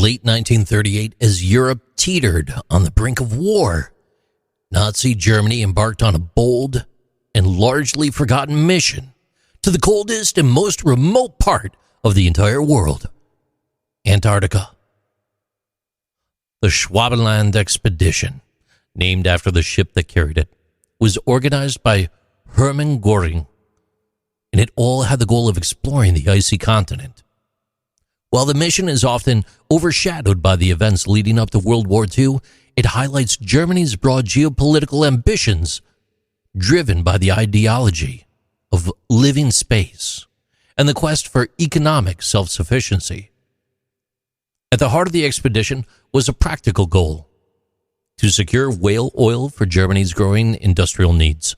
late 1938, as Europe teetered on the brink of war, Nazi Germany embarked on a bold and largely forgotten mission to the coldest and most remote part of the entire world, Antarctica. The Schwabenland Expedition, named after the ship that carried it, was organized by Hermann Göring, and it all had the goal of exploring the icy continent. While the mission is often overshadowed by the events leading up to World War II, it highlights Germany's broad geopolitical ambitions driven by the ideology of living space and the quest for economic self-sufficiency. At the heart of the expedition was a practical goal: to secure whale oil for Germany's growing industrial needs.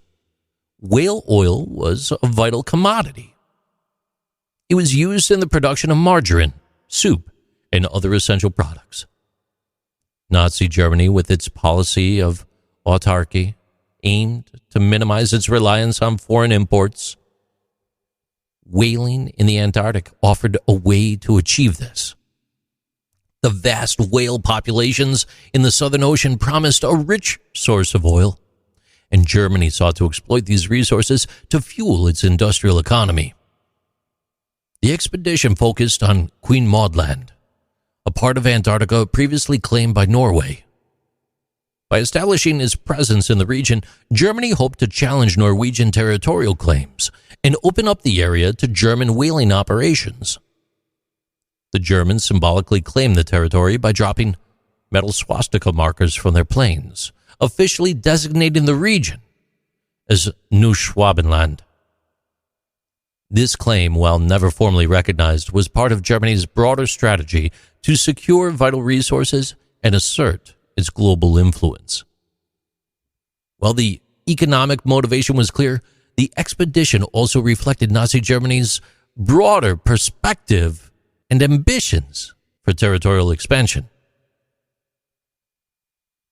Whale oil was a vital commodity. It was used in the production of margarine, soup, and other essential products. Nazi Germany, with its policy of autarky, aimed to minimize its reliance on foreign imports. Whaling in the Antarctic offered a way to achieve this. The vast whale populations in the Southern Ocean promised a rich source of oil, and Germany sought to exploit these resources to fuel its industrial economy. The expedition focused on Queen Maud Land, a part of Antarctica previously claimed by Norway. By establishing its presence in the region, Germany hoped to challenge Norwegian territorial claims and open up the area to German whaling operations. The Germans symbolically claimed the territory by dropping metal swastika markers from their planes, officially designating the region as New Schwabenland. This claim, while never formally recognized, was part of Germany's broader strategy to secure vital resources and assert its global influence. While the economic motivation was clear, the expedition also reflected Nazi Germany's broader perspective and ambitions for territorial expansion.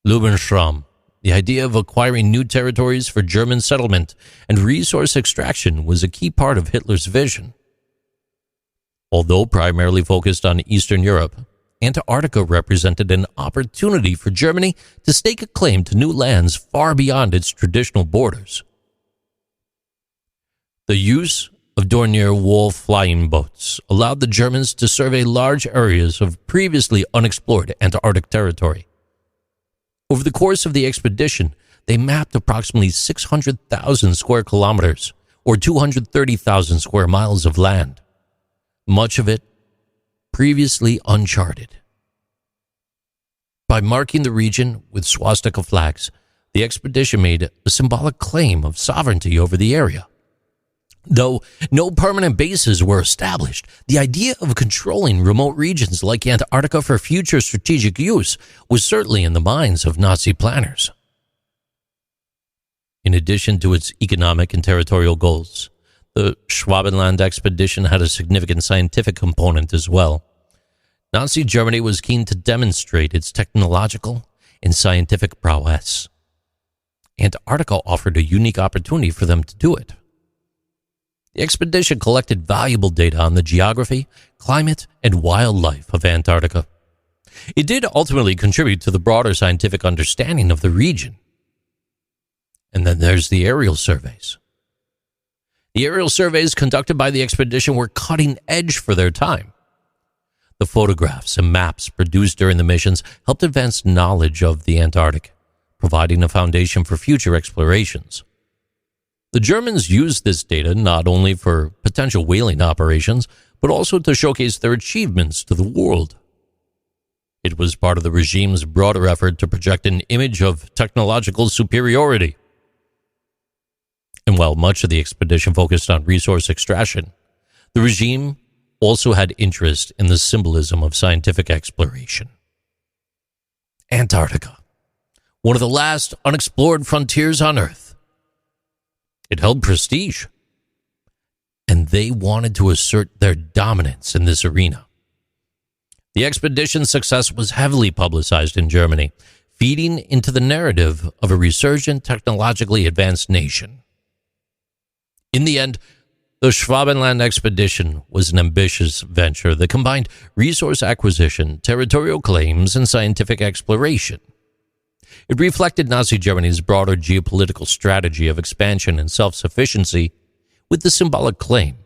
Lebensraum, the idea of acquiring new territories for German settlement and resource extraction, was a key part of Hitler's vision. Although primarily focused on Eastern Europe, Antarctica represented an opportunity for Germany to stake a claim to new lands far beyond its traditional borders. The use of Dornier Wall flying boats allowed the Germans to survey large areas of previously unexplored Antarctic territory. Over the course of the expedition, they mapped approximately 600,000 square kilometers, or 230,000 square miles of land, much of it previously uncharted. By marking the region with swastika flags, the expedition made a symbolic claim of sovereignty over the area. Though no permanent bases were established, the idea of controlling remote regions like Antarctica for future strategic use was certainly in the minds of Nazi planners. In addition to its economic and territorial goals, the Schwabenland Expedition had a significant scientific component as well. Nazi Germany was keen to demonstrate its technological and scientific prowess. Antarctica offered a unique opportunity for them to do it. The expedition collected valuable data on the geography, climate, and wildlife of Antarctica. It did ultimately contribute to the broader scientific understanding of the region. And then there's the aerial surveys. The aerial surveys conducted by the expedition were cutting edge for their time. The photographs and maps produced during the missions helped advance knowledge of the Antarctic, providing a foundation for future explorations. The Germans used this data not only for potential whaling operations, but also to showcase their achievements to the world. It was part of the regime's broader effort to project an image of technological superiority. And while much of the expedition focused on resource extraction, the regime also had interest in the symbolism of scientific exploration. Antarctica, one of the last unexplored frontiers on Earth. It held prestige, and they wanted to assert their dominance in this arena. The expedition's success was heavily publicized in Germany, feeding into the narrative of a resurgent, technologically advanced nation. In the end, The Schwabenland Expedition was an ambitious venture that combined resource acquisition, territorial claims, and scientific exploration. It reflected Nazi Germany's broader geopolitical strategy of expansion and self-sufficiency, with the symbolic claim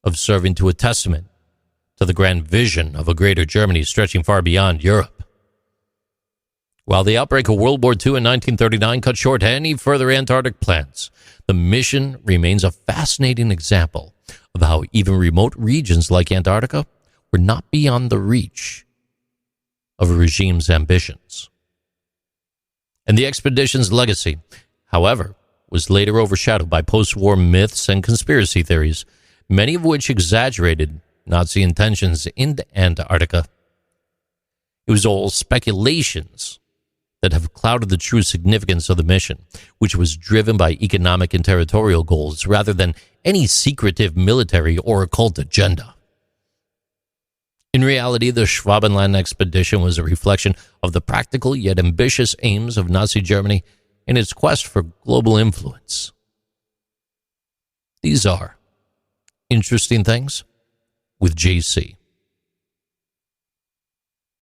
of serving to a testament to the grand vision of a greater Germany stretching far beyond Europe. While the outbreak of World War II in 1939 cut short any further Antarctic plans, the mission remains a fascinating example of how even remote regions like Antarctica were not beyond the reach of a regime's ambitions. And the expedition's legacy, however, was later overshadowed by post-war myths and conspiracy theories, many of which exaggerated Nazi intentions in Antarctica. It was all speculations that have clouded the true significance of the mission, which was driven by economic and territorial goals rather than any secretive military or occult agenda. In reality, the Schwabenland Expedition was a reflection of the practical yet ambitious aims of Nazi Germany in its quest for global influence. These are Interesting Things with JC.